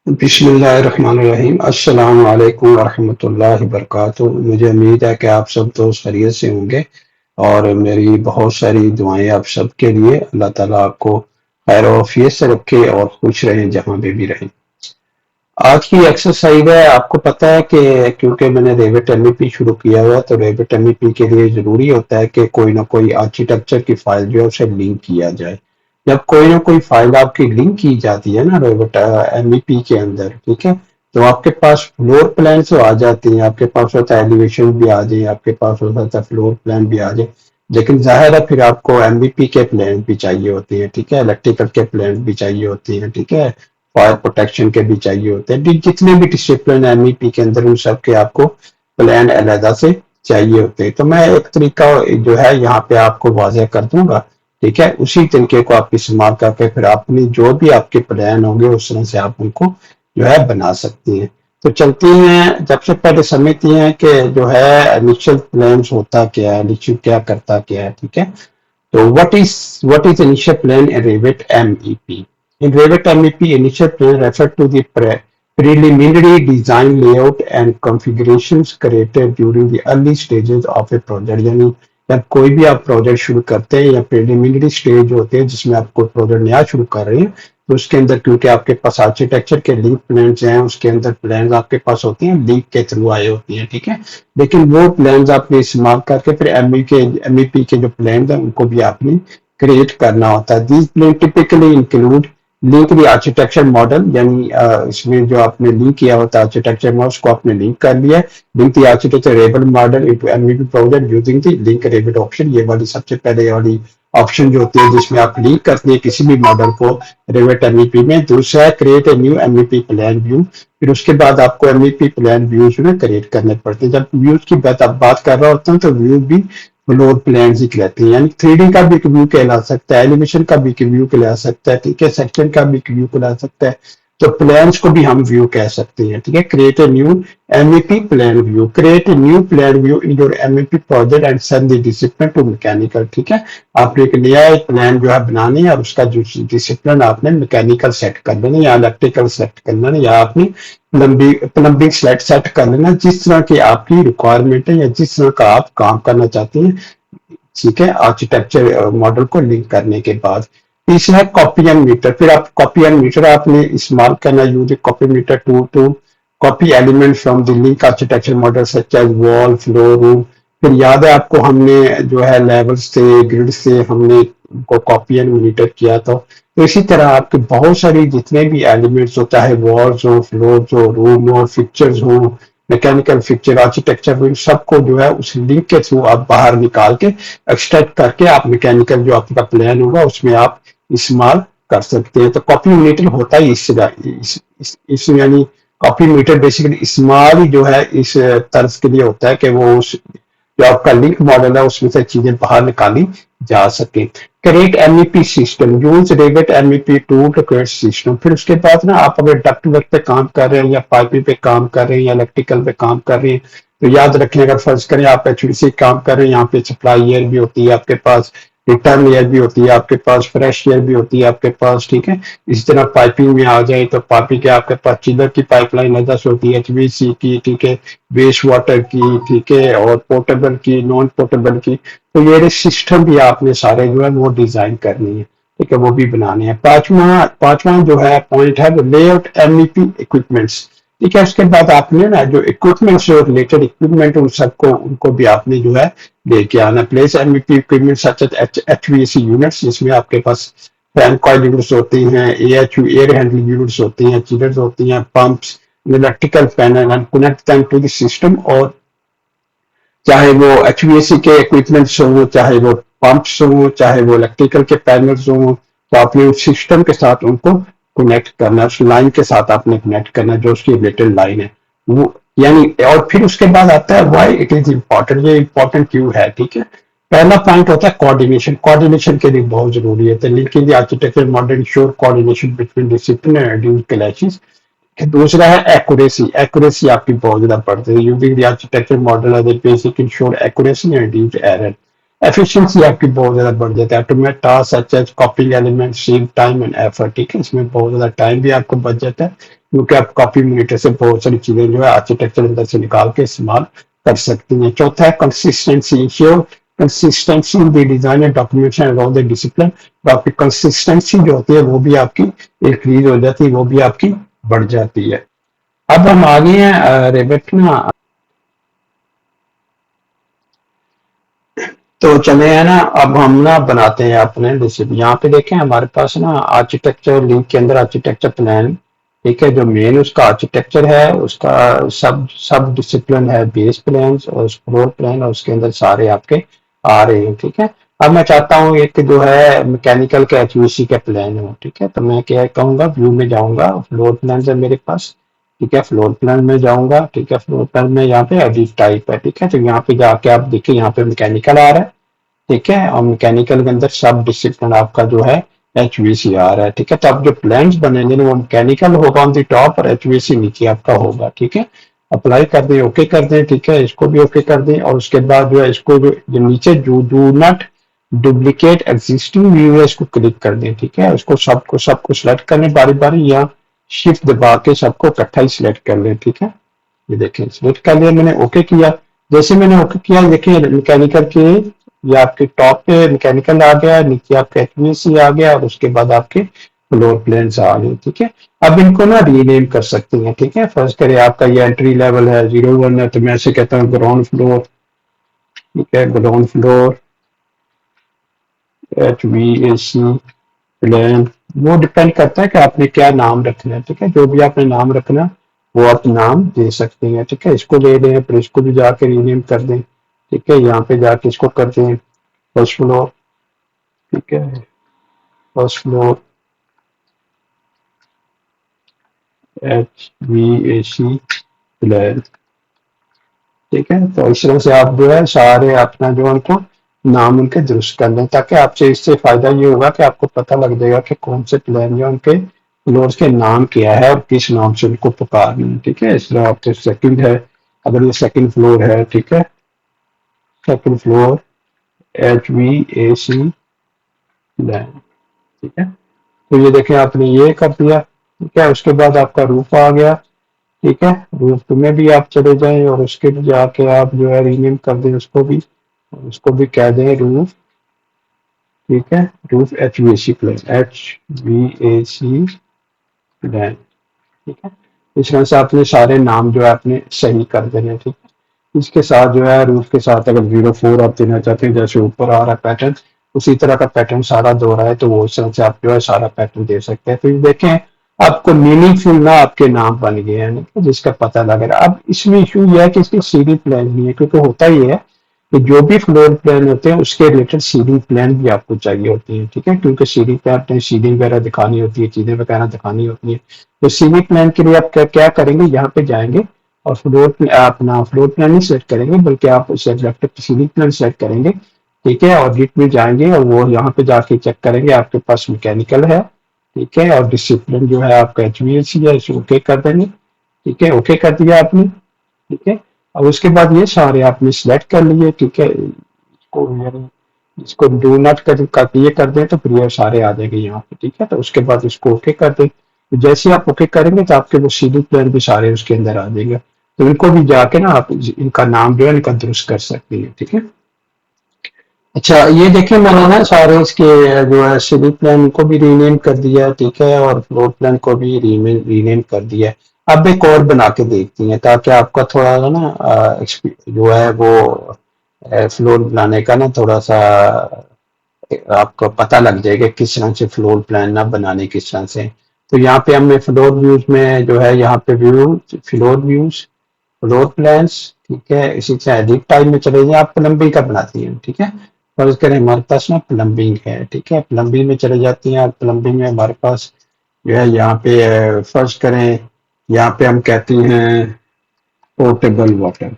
बिस्मिल्लाहिर्रहमानिर्रहीम। अस्सलाम वालेकुम वरहमतुल्लाहि वबरकातुहू। मुझे उम्मीद है कि आप सब दोस्त खैरियत से होंगे और मेरी बहुत सारी दुआएं आप सबके लिए। अल्लाह ताला आपको खैर औफियत से रखे और खुश रहें जहां पे भी रहें। आज की एक्सरसाइज है, आपको पता है कि क्योंकि मैंने रेविट एमईपी शुरू किया हुआ है तो रेविट एमईपी के लिए जरूरी होता है कि कोई ना कोई आर्किटेक्चर की फाइल जो है उसे लिंक किया जाए। जब कोई ना कोई फाइल आपकी लिंक की जाती है ना रेविट एमईपी के अंदर, ठीक है, तो आपके पास फ्लोर प्लान तो आ जाती हैं, आपके पास होता है एलिवेशन भी आ जाए, आपके पास होता है फ्लोर प्लान भी आ जाए। लेकिन जाहिर है फिर आपको एमईपी के प्लान भी चाहिए होते हैं, ठीक है, इलेक्ट्रिकल के प्लान भी चाहिए होते हैं, ठीक है, फायर प्रोटेक्शन के भी चाहिए होते हैं। जितने भी डिसिप्लिन एमईपी के अंदर उन सब के आपको प्लान अलहदा से चाहिए होते हैं। तो मैं एक तरीका जो है यहाँ पे आपको वाज़ह कर दूंगा, ठीक है, उसी तरीके को आप इस्तेमाल करके फिर अपनी जो भी आपके प्लान होंगे उस तरह से आप उनको जो है बना सकती हैं। तो चलती हैं, सबसे पहले समझती हैं कि जो है इनिशियल प्लान होता क्या है, इनिशियल क्या करता क्या है, ठीक है। So what is initial plan in Revit MEP? In Revit MEP, initial plan refer to the preliminary design layout and configurations created during the early stages of a project। यानी जब कोई भी आप प्रोजेक्ट शुरू करते हैं या प्रिलिमिनरी स्टेज होते हैं जिसमें आप कोई प्रोजेक्ट नया शुरू कर रहे हैं, तो उसके अंदर क्योंकि आपके पास आर्किटेक्चर के लिंक प्लान्स हैं, उसके अंदर प्लान्स आपके पास होती हैं लिंक के थ्रू आए होती हैं, ठीक है। लेकिन वो प्लान्स आपने इस्तेमाल करके फिर एमईपी के जो प्लान्स हैं उनको भी आपने क्रिएट करना होता है। These plan typically include link the architecture model, यानी इसमें जो आपने लिंक किया होता है आर्किटेक्चर मॉडल उसको आपने लिंक कर लिया है। Link the architecture rebel model into MEP project using the link rebate option. ये वाली सबसे पहले वाली ऑप्शन जो होती है जिसमें आप लिंक करते हैं किसी भी मॉडल को रेविट एमईपी में। दूसरा है create a new MEP plan view. फिर उसके बाद आपको एमईपी प्लान व्यूज में क्रिएट करने पड़ते हैं। जब व्यूज की बात कर रहा होता हूँ तो व्यू भी फ्लोर प्लान ही कहते हैं, यानी 3D का भी एक व्यू कहला सकता है, एलिवेशन का भी एक व्यू कहला सकता है, ठीक है, सेक्शन का भी एक व्यू कहला सकता है। तो प्लान्स को भी हम व्यू कह सकते हैं, ठीक है। Create a new MEP plan view, create a new plan view in your MEP project and send the discipline to mechanical, ठीक है। आपने एक नया एक प्लान जो है बनाने है और उसका जो डिसिप्लिन आपने मैकेनिकल सेट कर लेना या इलेक्ट्रिकल सेट कर लेना या आपने प्लम्बिंग सेट कर लेना, जिस तरह की आपकी रिक्वायरमेंट है या जिस तरह का आप काम करना चाहते हैं, ठीक है, आर्किटेक्चर मॉडल को लिंक करने के बाद। तीसरा है कॉपी एंड मीटर। फिर आप कॉपी एंड मीटर आपने इस्तेमाल करना, use copy monitor to copy element from the link architecture model such as wall, floor, room. फिर याद है आपको हमने जो है लेवल्स से ग्रिड से हमने उनको कॉपी एंड मीटर किया था। तो इसी तरह आपके बहुत सारी जितने भी एलिमेंट्स हो, चाहे वॉल्स हो, फ्लोर हो, रूम हो, फिक्चर्स हो, मैकेनिकल फिक्चर, आर्किटेक्चर, इन सबको जो है उस लिंक के थ्रू आप बाहर निकाल के एक्सट्रैक्ट करके आप मैकेनिकल जो आपका प्लान होगा उसमें आप इस्तेमाल कर सकते हैं। तो कॉपी मीटर होता है इस यानी कॉपी मीटर बेसिकली इस्तेमाल ही जो है इस तर्ज के लिए होता है कि वो उस जो आपका लिंक मॉडल है उसमें से चीजें बाहर निकाली जा सके। Create MEP system, use Revit MEP tool to create system. फिर उसके बाद ना आप अगर डक्ट वर्क पे काम कर रहे हैं या पाइपिंग पे काम कर रहे हैं या इलेक्ट्रिकल पे काम कर रहे हैं, तो याद रखें अगर फर्ज करें आप एचवीसी काम कर रहे हैं, यहाँ पे सप्लाई एयर भी होती है आपके पास, रिटर्न एयर भी होती है आपके पास, फ्रेश एयर भी होती है आपके पास, ठीक है। इसी तरह पाइपिंग में आ जाए तो पाइपिंग के आपके पास चिलर की पाइपलाइन अलग होती है, एचवीसी की, ठीक है, वेस्ट वाटर की, ठीक है, और पोर्टेबल की, नॉन पोर्टेबल की। तो ये सिस्टम भी आपने सारे जो है वो डिजाइन करनी है, ठीक है, वो भी बनाने हैं। पांचवा पांचवा जो है पॉइंट है वो लेआउट एमईपी इक्विपमेंट्स, ठीक है। उसके बाद आपने ना जो इक्विपमेंट से रिलेटेड इक्विपमेंट उन सबको उनको भी आपने जो है लेके आना। प्लेस एमईपी इक्विपमेंट सच एचवीएसी यूनिट्स, जिसमें आपके पास फैन कॉइल यूनिट्स होती हैं, एएचयू एयर हैंडलिंग यूनिट्स होती हैं, चिलर्स होती हैं, pumps, electrical panel and connect them to the system. और चाहे वो एचवीएसी के इक्विपमेंट्स हों, चाहे वो पंप्स हों, चाहे वो इलेक्ट्रिकल के पैनल्स हों, तो आपने उस सिस्टम के साथ उनको कनेक्ट करना, उस लाइन के साथ आपने कनेक्ट करना जो उसकी रिलेटेड लाइन है वो, यानी। और फिर उसके बाद आता है व्हाई इट इज इम्पोर्टेंट, ये इम्पोर्टेंट क्यों है, ठीक है। पहला पॉइंट होता है कोऑर्डिनेशन, कोऑर्डिनेशन के लिए बहुत जरूरी है। तो linking the architecture model ensure coordination between discipline and reduce clashes. दूसरा है एक्यूरेसी, एक्यूरेसी आपकी बहुत ज्यादा पड़ती है। Using the architecture model as a basic ensure accuracy and reduce error. Efficiency आपकी बहुत ज्यादा बढ़ जाती है। Automate task such as copying element save time and effort, ठीक है, इसमें बहुत ज्यादा टाइम भी आपको बच जाता है। क्योंकि आप कॉपी मॉनिटर से बहुत सारी चीजें जो है आर्किटेक्चर अंदर से निकाल के इस्तेमाल कर सकती हैं। चौथा है consistency, ensure consistency in the design and documentation around the discipline. तो आपकी कंसिस्टेंसी जो होती है वो भी आपकी इंक्रीज हो जाती है, वो भी आपकी बढ़ जाती है। अब हम आ गए हैं रेवेट में। तो चले हैं ना, अब हम ना बनाते हैं अपने डिसिप्लिन। यहाँ पे देखें हमारे पास ना आर्किटेक्चर लीग के अंदर आर्किटेक्चर प्लान, ठीक है, जो मेन उसका आर्किटेक्चर है, उसका सब सब डिसिप्लिन है बेस प्लान और फ्लोर प्लान, और उसके अंदर सारे आपके आ रहे हैं, ठीक है। अब मैं चाहता हूँ एक जो है मैकेनिकल के एचवीसी के प्लान हो, ठीक है। तो मैं क्या कहूँगा, व्यू में जाऊंगा, फ्लोर प्लान है मेरे पास, ठीक है, फ्लोर प्लान में जाऊंगा, ठीक है। फ्लोर प्लान में यहाँ पे एडिट टाइप है, ठीक है। तो यहाँ पे जाके आप देखिए, यहाँ पे मैकेनिकल आ रहा है, ठीक है, और मैकेनिकल के अंदर सब डिसिप्लिन आपका जो है HVAC है, ठीक है। तो अब जो प्लान्स बनेंगे ना वो मैकेनिकल होगा ऑन द टॉप और HVAC नीचे आपका होगा, ठीक है। अप्लाई कर दें, ओके कर दें, ठीक है, इसको भी ओके कर दें। और उसके बाद जो है इसको जो नीचे do not duplicate existing view है इसको क्लिक कर दें, ठीक है। उसको सबको सिलेक्ट कर लें बारी बारी, या शिफ्ट दबा के सबको इकट्ठा ही सिलेक्ट कर लें, ठीक है। ये देखें सिलेक्ट कर लिया मैंने, ओके किया। जैसे मैंने ओके किया, देखिए मैकेनिकल के ये आपके टॉप पे मैकेनिकल आ गया, नीचे आपका HVAC आ गया, और उसके बाद आपके फ्लोर प्लान्स आ गए, ठीक है। अब इनको ना रीनेम कर सकते हैं, ठीक है। फर्स्ट करें, आपका ये एंट्री लेवल है 01 है, तो मैं ऐसे कहता हूँ ग्राउंड फ्लोर, ठीक है, ग्राउंड फ्लोर HVAC प्लान। वो डिपेंड करता है कि आपने क्या नाम रखना है, ठीक है। जो भी आपने नाम रखना वो आप नाम दे सकते हैं, ठीक है। इसको ले लें, फिर इसको भी जाके रीनेम कर दें, ठीक है। यहाँ पे जाके इसको कर दें फर्स्ट फ्लोर, ठीक है, फर्स्ट फ्लोर HVAC प्लान, ठीक है। तो इस तरह से आप जो है सारे अपना जो उनको नाम उनके दुरुस्त कर लें, ताकि आपसे इससे फायदा ये होगा कि आपको पता लग जाएगा कि कौन से प्लान जो उनके फ्लोर्स के नाम क्या है और किस नाम से उनको पुकारना है, ठीक है। इस तरह आपके सेकंड है, अगर ये सेकंड फ्लोर है, ठीक है, सेकंड फ्लोर HVAC प्लान, ठीक है। तो ये देखें आपने ये कर दिया, ठीक है। उसके बाद आपका रूफ आ गया, ठीक है। रूफ में भी आप चले जाएं और उसके भी जाके आप जो है रीनेम कर दें उसको भी, और उसको भी कह दें रूफ, ठीक है, roof HVAC plan, HVAC plan, ठीक है। इस तरह से आपने सारे नाम जो है आपने सही कर देने हैं, ठीक है। इसके साथ जो है रूफ के साथ अगर 04 आप देना चाहते हैं, जैसे ऊपर आ रहा है पैटर्न, उसी तरह का पैटर्न सारा दोहरा है, तो वो उस तरह से आप जो है सारा पैटर्न दे सकते हैं। तो ये देखें आपको मीनिंगफुल ना आपके नाम बन गए हैं, जिसका पता लग रहा है। अब इसमें इशू यह है कि इसकी सीडी प्लान नहीं है, क्योंकि होता ही है कि जो भी फ्लोर प्लान होते हैं उसके रिलेटेड सीडी प्लान भी आपको चाहिए होती है, ठीक है। क्योंकि सीडी पे आपने सीडी वगैरह दिखानी होती है, चीजें वगैरह दिखानी होती है। तो सीडी प्लान के लिए आप क्या करेंगे, यहाँ पे जाएंगे और अपना फ्लोर प्लान नहीं सेलेक्ट करेंगे, बल्कि आप लेफ्ट सीडी प्लान सेलेक्ट करेंगे, ठीक है। और गिट में जाएंगे और वो यहाँ पे जाके चेक करेंगे आपके पास मैकेनिकल है, ठीक है, और डिसिप्लिन जो है आपका HVAC है, इसे ओके कर देंगे, ठीक है। ओके कर दिया आपने, ठीक है। अब उसके बाद ये सारे आपने सिलेक्ट कर लिए, ठीक है। इसको यानी इसको डू नॉट कर ये कर दें तो फिर ये सारे आ जाएंगे यहाँ पे, ठीक है। तो उसके बाद इसको ओके कर दें, तो जैसे ही आप ओके करेंगे तो आपके वो सीडी प्लान भी सारे उसके अंदर आ जाएंगे। तो इनको भी जाके ना आप इनका नाम जो है इनका दुरुस्त कर सकते हैं, ठीक है। अच्छा ये देखिए मैंने ना सारे इसके जो है सीडी प्लान को भी रीनेम कर दिया, ठीक है, और फ्लोर प्लान को भी रीनेम कर दिया है। अब एक और बना के देखती हैं, ताकि आपका थोड़ा सा ना जो है वो फ्लोर बनाने का ना थोड़ा सा आपको पता लग जाएगा किस तरह से फ्लोर प्लान ना बनाने किस तरह से। तो यहाँ पे हमने फ्लोर व्यूज में जो है यहाँ पे फ्लोर व्यूज, फ्लोर प्लान्स, ठीक है। इसी से एडिट टाइप में चले जाए, आप प्लम्बिंग का बनाती हैं, ठीक है। फर्ज करें हमारे पास ना प्लम्बिंग है, ठीक है, प्लम्बिंग में चले जाती हैं। प्लम्बिंग में हमारे पास जो है यहाँ पे फर्ज करें, यहाँ पे हम कहती हैं पोर्टेबल वाटर,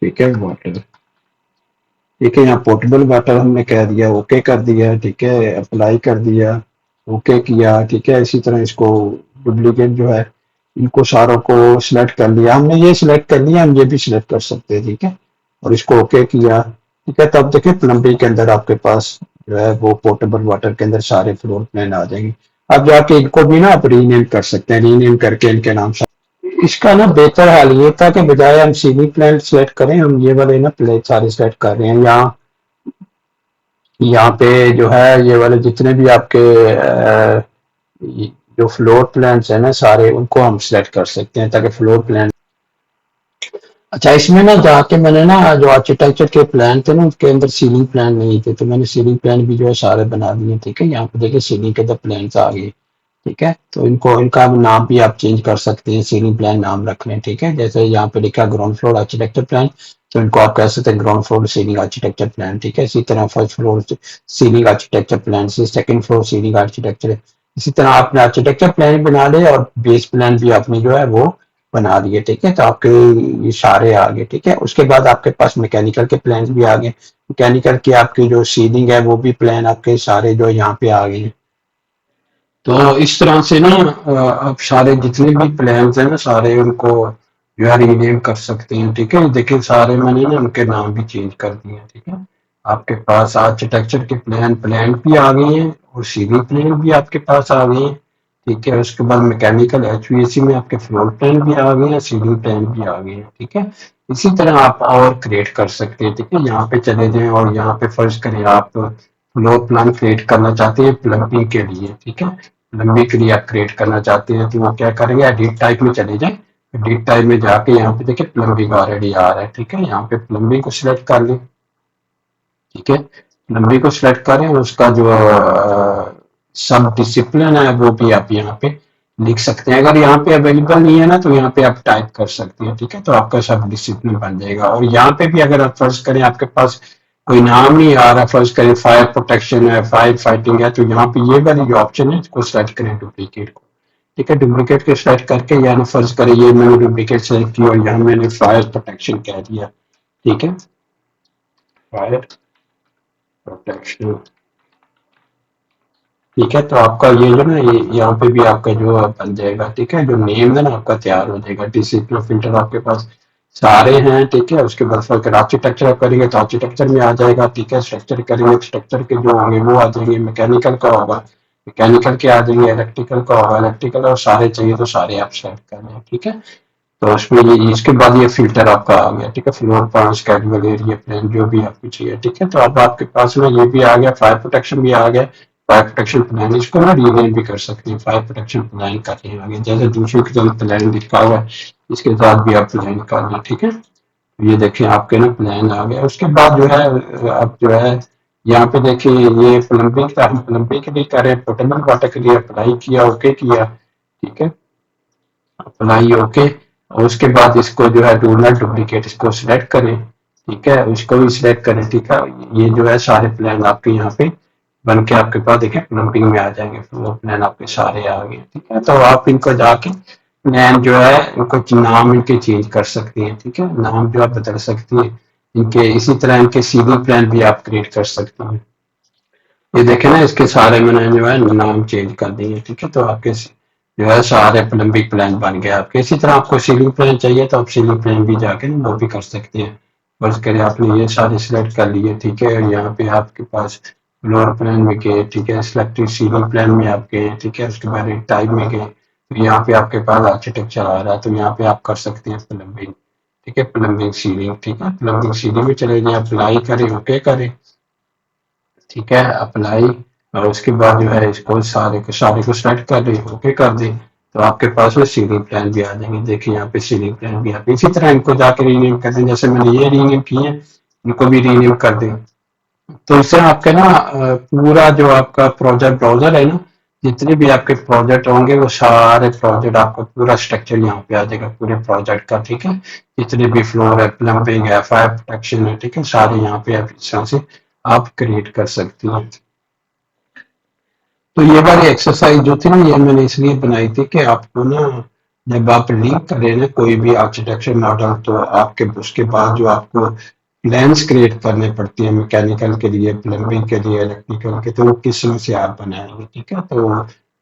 ठीक है, वाटर, ठीक है। यहाँ पोर्टेबल वाटर हमने कह दिया, ओके कर दिया, ठीक है, अप्लाई कर दिया, ओके किया, ठीक है। इसी तरह इसको डुप्लीकेट जो है इनको सारों को सिलेक्ट कर लिया हमने, ये सिलेक्ट कर लिया, हम ये भी सिलेक्ट कर सकते हैं, ठीक है। और इसको ओके किया, ठीक है। तब देखिए प्लम्बिंग के अंदर आपके पास जो है वो पोर्टेबल वाटर के अंदर सारे फ्लोर प्लान आ जाएंगे। अब जाके इनको भी ना आप रीनेम कर सकते हैं, रीनेम करके इनके नाम से। इसका ना बेहतर हाल ये था कि बजाय हम सीलिंग प्लान सेलेक्ट करें, हम ये वाले ना प्लेन सारे सेलेक्ट कर रहे हैं। यहाँ पे जो है ये वाले जितने भी आपके जो फ्लोर प्लान्स है ना सारे, उनको हम सेलेक्ट कर सकते हैं ताकि फ्लोर प्लान। अच्छा, इसमें ना जाके मैंने ना जो आर्किटेक्चर के प्लान थे ना उसके अंदर सीलिंग प्लान नहीं थे, तो मैंने सीलिंग प्लान भी जो है सारे बना दिए। ठीक है, यहाँ पे देखिए सीलिंग के द प्लान आ गए। ठीक है, तो इनको इनका नाम भी आप चेंज कर सकते हैं, सीलिंग प्लान नाम रख लें। ठीक है, जैसे यहाँ पे लिखा ग्राउंड फ्लोर आर्किटेक्चर प्लान, तो इनको आप कह सकते हैं ground floor ceiling architecture plan. ठीक है, इसी तरह first floor ceiling architecture plan से सेकंड फ्लोर सीलिंग आर्किटेक्चर। इसी तरह आपने आर्किटेक्चर प्लान बना लिया और बेस प्लान भी आपने जो है वो बना दिए। ठीक है, तो आपके ये सारे आ गए। ठीक है, उसके बाद आपके पास मैकेनिकल के प्लान भी आ गए। मैकेनिकल की आपकी जो सीलिंग है वो भी प्लान आपके सारे जो यहाँ पे आ गए हैं। तो इस तरह से ना आप सारे जितने भी प्लान्स हैं ना सारे उनको जो है रीनेम कर सकते हैं। ठीक है, देखिए सारे मैंने ना उनके नाम भी चेंज कर दिए हैं। ठीक है, आपके पास आर्किटेक्चर के प्लान भी आ गए हैं और सीलिंग प्लान भी आपके पास आ गए हैं। ठीक है, उसके बाद मैकेनिकल एचवीएसी में आपके फ्लोर प्लान भी आ गए हैं, सीलिंग प्लान भी आ गए हैं। ठीक है, इसी तरह आप और क्रिएट कर सकते हैं। ठीक है, यहाँ पे चले जाएं और यहाँ पे फर्ज करें आप फ्लोर प्लान क्रिएट करना चाहते हैं प्लम्बिंग के लिए। ठीक है, लंबी के लिए आप क्रिएट करना चाहते हैं तो आप क्या करेंगे, एडिट टाइप में चले जाएं। एडिट टाइप में जाके यहाँ पे देखिए प्लम्बिंग ऑलरेडी आ रहा है। ठीक है, यहाँ पे प्लम्बिंग को सिलेक्ट कर लें। ठीक है, प्लम्बिंग को सिलेक्ट करें और उसका जो सब डिसिप्लिन है वो भी आप यहाँ पे लिख सकते हैं। अगर यहाँ पे अवेलेबल नहीं है ना तो यहाँ पे आप टाइप कर सकते हैं। ठीक है, तो आपका सब डिसिप्लिन बन जाएगा। और यहाँ पे भी अगर आप फर्ज करें आपके पास कोई नाम नहीं आ रहा, फर्ज करें फायर प्रोटेक्शन है, फायर फाइटिंग है, तो यहाँ पे ये वाली जो ऑप्शन है इसको सेलेक्ट करें डुप्लीकेट को। ठीक है, डुप्लीकेट को सेलेक्ट करके यानी फर्ज करें ये मैंने डुप्लीकेट सेलेक्ट किया और यहाँ मैंने फायर प्रोटेक्शन कह दिया। ठीक है, फायर प्रोटेक्शन। ठीक है, तो आपका ये जो ना ये यहाँ पे भी आपका जो बन जाएगा। ठीक है, जो नेम है ना आपका तैयार हो जाएगा। डिसिप्लिन फिल्टर आपके पास सारे हैं। ठीक है, उसके बाद फिर आर्किटेक्चर आप करेंगे तो आर्किटेक्चर में आ जाएगा। ठीक है, स्ट्रक्चर करेंगे स्ट्रक्चर के जो होंगे वो आ जाएंगे। मैकेनिकल का होगा मैकेनिकल के आ जाएंगे, इलेक्ट्रिकल का होगा इलेक्ट्रिकल, और सारे चाहिए तो सारे आप सेलेक्ट कर लें। ठीक है, तो उसमें ये इसके बाद ये फिल्टर आपका आ गया। ठीक है, floor plan schedule area plan जो भी आपको चाहिए। ठीक है, तो अब आपके पास में ये भी आ गया, फायर प्रोटेक्शन भी आ गया। फायर प्रोटेक्शन प्लान इसको ना रीनेम भी कर सकते हैं, फायर प्रोटेक्शन प्लान कर लें आगे, जैसे दूसरों की तरह प्लान लिखा हुआ है इसके साथ भी आप प्लान कर लें। ठीक है, ये देखिए आपके ना प्लान आ गया। उसके बाद जो है अब जो है यहाँ पे देखिए ये प्लम्बिंग का हम प्लम्बिंग के लिए कर रहे हैं, पोर्टेबल वाटर के लिए अप्लाई किया, ओके किया। ठीक है, अप्लाई ओके। और उसके बाद इसको जो है डू नॉट डुप्लीकेट इसको सिलेक्ट करें। ठीक है, इसको भी सिलेक्ट करें। ठीक है, ये जो है सारे प्लान आपके यहाँ पे बन के आपके पास देखिए प्लम्बिंग में आ जाएंगे, फ्लोर प्लान आपके सारे आ गए। ठीक है, तो आप इनको जाके प्लान जो है इनको नाम इनके चेंज कर सकते हैं। ठीक है, नाम जो आप बदल सकते हैं इनके, इसी तरह इनके सीलिंग प्लान भी आप क्रिएट कर सकते हैं। ये देखे ना इसके सारे मैंने जो है नाम चेंज कर दिए। ठीक है, तो आपके जो है सारे प्लम्बिंग प्लान बन गए आपके। इसी तरह आपको सीलिंग प्लान चाहिए तो आप सीलिंग प्लान भी जाके वो भी कर सकते हैं। बस करें आपने ये सारे सिलेक्ट कर लिए। ठीक है, यहाँ पे आपके पास फ्लोर प्लान में गए। ठीक है, सिलेक्टेड सीलिंग प्लान में आप गए। ठीक है, उसके बाद टाइप में गए तो यहाँ पे आपके पास आर्किटेक्चर आ रहा है, तो यहाँ पे आप कर सकते हैं प्लम्बिंग। ठीक है, प्लम्बिंग सीलिंग। ठीक है, प्लम्बिंग सीलिंग में चले जाए, अप्लाई करें, ओके करें। ठीक है, अप्लाई। और उसके बाद जो है इसको सारे को सेलेक्ट कर दें, ओके कर दें, तो आपके पास में सीलिंग प्लान भी आ जाएंगे। देखिए यहाँ पे सीलिंग प्लान भी आते हैं। इसी तरह इनको जाके रीनेम कर दें, जैसे मैंने ये रीनेम किए हैं इनको भी रीनेम कर दें। तो इससे आपके ना पूरा जो आपका प्रोजेक्ट ब्राउजर है ना, जितने भी आपके प्रोजेक्ट होंगे वो सारे प्रोजेक्ट आपका पूरा स्ट्रक्चर यहाँ पे आ जाएगा पूरे प्रोजेक्ट का। ठीक है, जितने भी फ्लोर है, प्लम्बिंग है, फायर प्रोटेक्शन है, ठीक है, सारे यहाँ पे आप इस तरह से आप क्रिएट कर सकती हैं। तो ये वाली एक्सरसाइज जो थी ना ये मैंने इसलिए बनाई थी कि आपको ना जब आप लिंक करें ना कोई भी आर्किटेक्चर मॉडल, तो आपके उसके बाद जो आपको प्लान्स क्रिएट करने पड़ती है मैकेनिकल के लिए, प्लम्बिंग के लिए, इलेक्ट्रिकल के, तो वो किस तरह से आप बनाएंगे। ठीक है, तो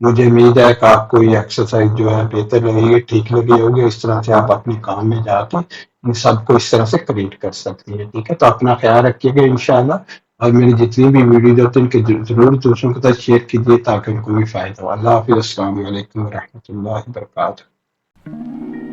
मुझे उम्मीद है कि आपको ये एक्सरसाइज जो है बेहतर लगेगी, ठीक लगी होगी। इस तरह से आप अपने काम में जाके इन सबको इस तरह से क्रिएट कर सकती हैं। ठीक है, तो अपना ख्याल रखिएगा इंशाल्लाह। और मेरी जितनी भी वीडियोज़ होती हैं इनके ज़रूर दूसरों के साथ शेयर कीजिए ताकि उनको भी फ़ायदा हो। अल्लाह हाफ़िज़, अस्सलामु अलैकुम व रहमतुल्लाहि व बरकातुहू।